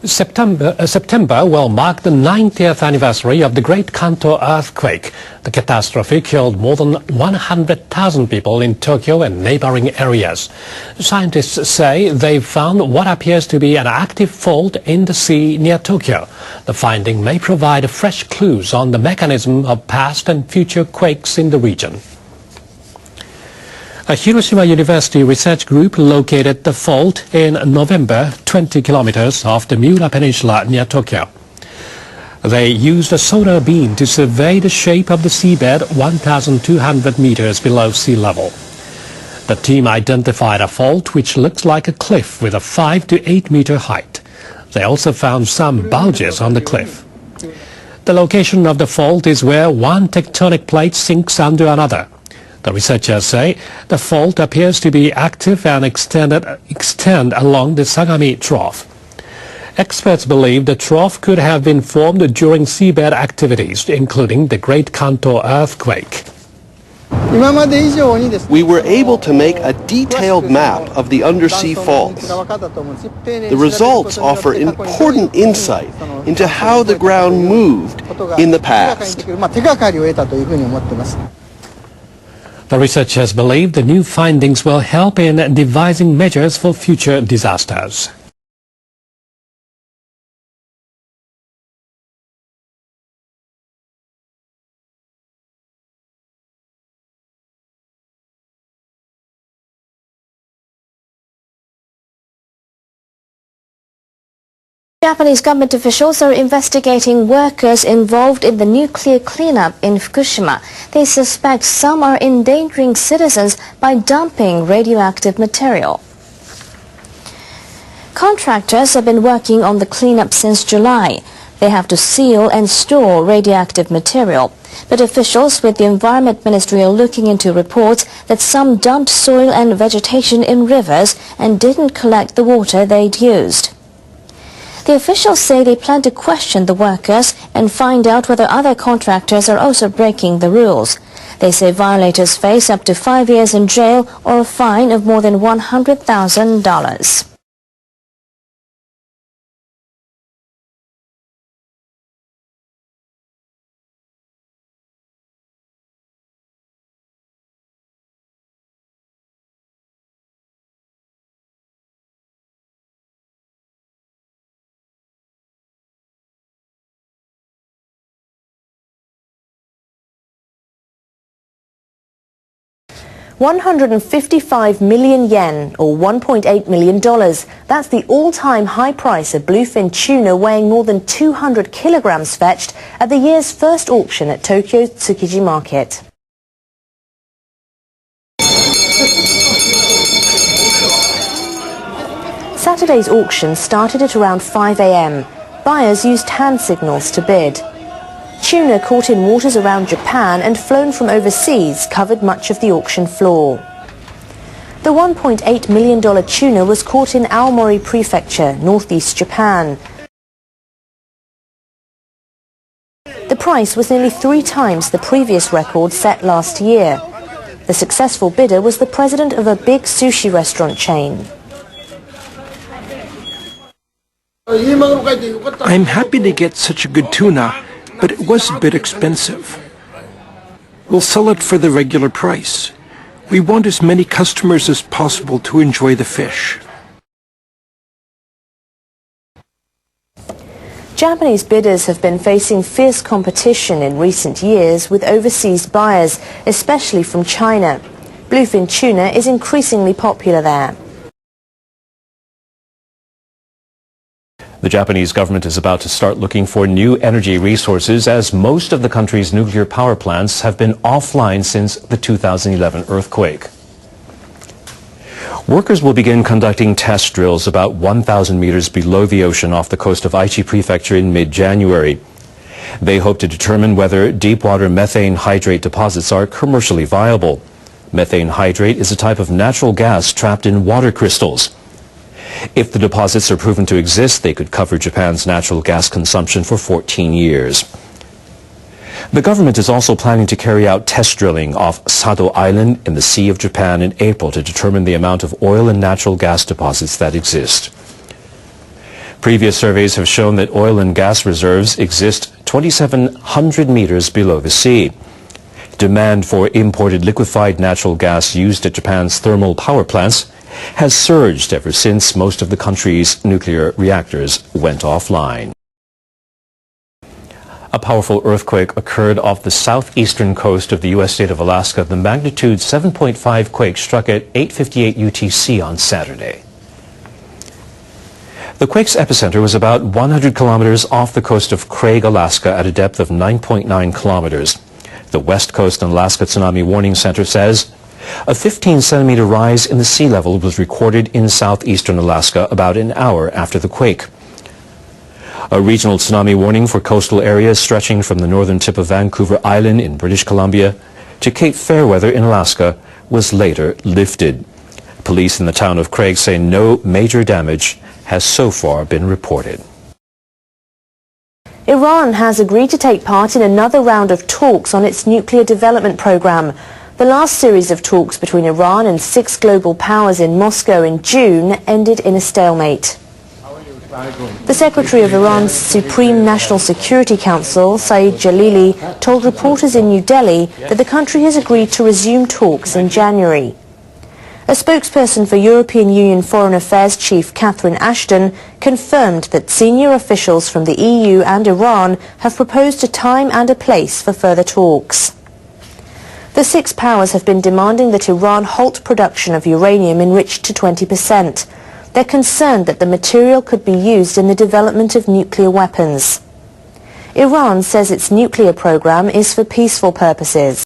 September will mark the 90th anniversary of the Great Kanto earthquake. The catastrophe killed more than 100,000 people in Tokyo and neighboring areas. Scientists say they've found what appears to be an active fault in the sea near Tokyo. The finding may provide fresh clues on the mechanism of past and future quakes in the region. A Hiroshima University research group located the fault in November, 20 kilometers off the Miura Peninsula near Tokyo. They used a sonar beam to survey the shape of the seabed 1,200 meters below sea level. The team identified a fault which looks like a cliff with a 5 to 8 meter height. They also found some bulges on the cliff. The location of the fault is where one tectonic plate sinks under another. The researchers say the fault appears to be active and extend along the Sagami Trough. Experts believe the trough could have been formed during seabed activities, including the Great Kanto earthquake. We were able to make a detailed map of the undersea faults. The results offer important insight into how the ground moved in the past. The researchers believe the new findings will help in devising measures for future disasters. Japanese government officials are investigating workers involved in the nuclear cleanup in Fukushima. They suspect some are endangering citizens by dumping radioactive material. Contractors have been working on the cleanup since July. They have to seal and store radioactive material. But officials with the Environment Ministry are looking into reports that some dumped soil and vegetation in rivers and didn't collect the water they'd used. The officials say they plan to question the workers and find out whether other contractors are also breaking the rules. They say violators face up to 5 years in jail or a fine of more than $100,000. $155 million yen, or $1.8 million. That's the all-time high price of bluefin tuna weighing more than 200 kilograms fetched at the year's first auction at Tokyo's Tsukiji market. Saturday's auction started at around 5 a.m. Buyers used hand signals to bid. Tuna caught in waters around Japan and flown from overseas covered much of the auction floor. The $1.8 million tuna was caught in Aomori Prefecture, northeast Japan. The price was nearly 3 times the previous record set last year. The successful bidder was the president of a big sushi restaurant chain. I'm happy to get such a good tuna, but it was a bit expensive. We'll sell it for the regular price. We want as many customers as possible to enjoy the fish. Japanese bidders have been facing fierce competition in recent years with overseas buyers, especially from China. Bluefin tuna is increasingly popular there. The Japanese government is about to start looking for new energy resources as most of the country's nuclear power plants have been offline since the 2011 earthquake. Workers will begin conducting test drills about 1,000 meters below the ocean off the coast of Aichi Prefecture in mid-January. They hope to determine whether deepwater methane hydrate deposits are commercially viable. Methane hydrate is a type of natural gas trapped in water crystals. If the deposits are proven to exist, they could cover Japan's natural gas consumption for 14 years. The government is also planning to carry out test drilling off Sado Island in the Sea of Japan in April to determine the amount of oil and natural gas deposits that exist. Previous surveys have shown that oil and gas reserves exist 2,700 meters below the sea. Demand for imported liquefied natural gas used at Japan's thermal power plants has surged ever since most of the country's nuclear reactors went offline. A powerful earthquake occurred off the southeastern coast of the U.S. state of Alaska. The magnitude 7.5 quake struck at 8:58 UTC on Saturday. The quake's epicenter was about 100 kilometers off the coast of Craig, Alaska, at a depth of 9.9 kilometers. The West Coast and Alaska Tsunami Warning Center says a 15-centimeter rise in the sea level was recorded in southeastern Alaska about an hour after the quake. A regional tsunami warning for coastal areas stretching from the northern tip of Vancouver Island in British Columbia to Cape Fairweather in Alaska was later lifted. Police in the town of Craig say no major damage has so far been reported. Iran has agreed to take part in another round of talks on its nuclear development program. The last series of talks between Iran and 6 global powers in Moscow in June ended in a stalemate. The Secretary of Iran's Supreme National Security Council, Saeed Jalili, told reporters in New Delhi that the country has agreed to resume talks in January. A spokesperson for European Union Foreign Affairs Chief Catherine Ashton confirmed that senior officials from the EU and Iran have proposed a time and a place for further talks. The 6 powers have been demanding that Iran halt production of uranium enriched to 20%. They're concerned that the material could be used in the development of nuclear weapons. Iran says its nuclear program is for peaceful purposes.